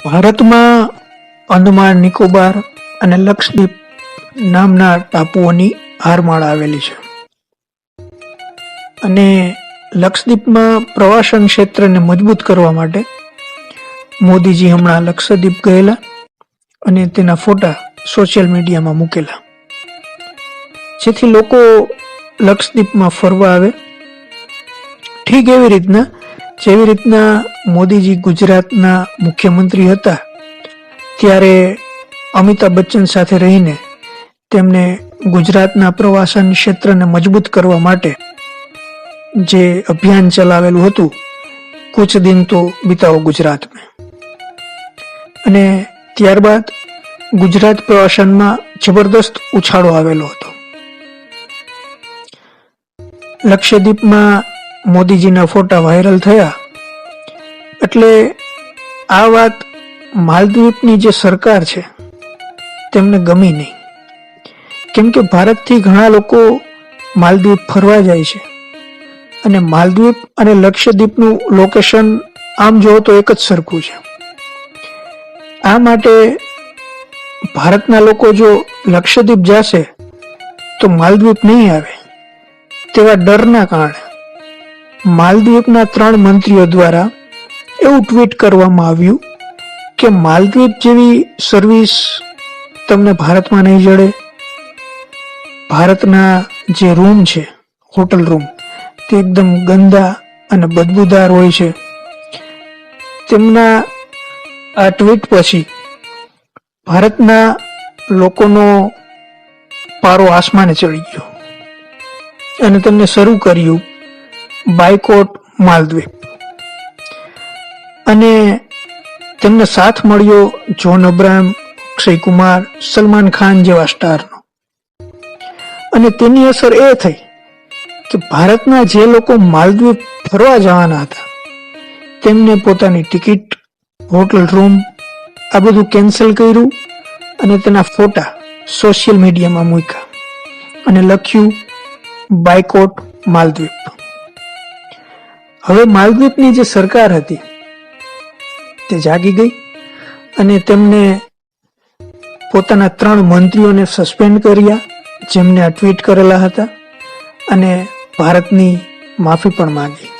ભારતમાં અંદમાન નિકોબાર અને લક્ષદ્વીપ નામના ટાપુઓની હારમાળા આવેલી છે અને લક્ષદ્વીપમાં પ્રવાસન ક્ષેત્રને મજબૂત કરવા માટે મોદીજી હમણાં લક્ષદ્વીપ ગયેલા અને તેના ફોટા સોશિયલ મીડિયામાં મૂકેલા, જેથી લોકો લક્ષદ્વીપમાં ફરવા આવે. ઠીક જેવી રીતના મોદીજી ગુજરાતના મુખ્યમંત્રી હતા ત્યારે અમિતાભ બચ્ચન સાથે રહીને તેમને ગુજરાતના પ્રવાસન ક્ષેત્રને મજબૂત કરવા માટે જે અભિયાન ચલાવેલું હતું, કુછ દિન તો બિતાઓ ગુજરાત મેં, અને ત્યારબાદ ગુજરાત પ્રવાસનમાં જબરદસ્ત ઉછાળો આવેલો હતો. લક્ષદ્વીપમાં મોદીજીના ફોટા વાયરલ થયા એટલે આ વાત માલદીવની જે સરકાર છે તેમને ગમી નહીં, કેમ કે ભારતથી ઘણા લોકો માલદીવ ફરવા જાય છે અને માલદીવ અને લક્ષદ્વીપનું લોકેશન આમ જોવો તો એક જ સરખું છે. આ માટે ભારતના લોકો જો લક્ષદ્વીપ જશે તો માલદીવ નહીં આવે તેવા ડરના કારણે માલદીવના 3 મંત્રીઓ દ્વારા એવું ટ્વીટ કરવામાં આવ્યું કે માલદીવ જેવી સર્વિસ તમને ભારતમાં નહીં જડે. ભારતના જે રૂમ છે, હોટલ રૂમ, તે એકદમ ગંદા અને બદબૂદાર હોય છે. તેમના આ ટ્વીટ પછી ભારતના લોકોનો પારો આસમાને ચડી ગયો અને તેમને શરૂ કર્યું બાયકોટ માલદીવ, અને તેમને સાથ મળ્યો જોન અબ્રાહમ, અક્ષય કુમાર, સલમાન ખાન જેવા સ્ટારનો. અને તેની અસર એ થઈ કે ભારતના જે લોકો માલદીવ ફરવા જવાના હતા તેમને પોતાની ટિકિટ, હોટલ રૂમ આ બધું કેન્સલ કર્યું અને તેના ફોટા સોશિયલ મીડિયામાં મૂક્યા અને લખ્યું બાયકોટ માલદીવ. હવે માલદીવની જે સરકાર હતી તે જાગી ગઈ અને તેમને પોતાના 3 મંત્રીઓને સસ્પેન્ડ કર્યા જેમને આ ટ્વીટ કરેલા હતા, અને ભારતની માફી પણ માંગી.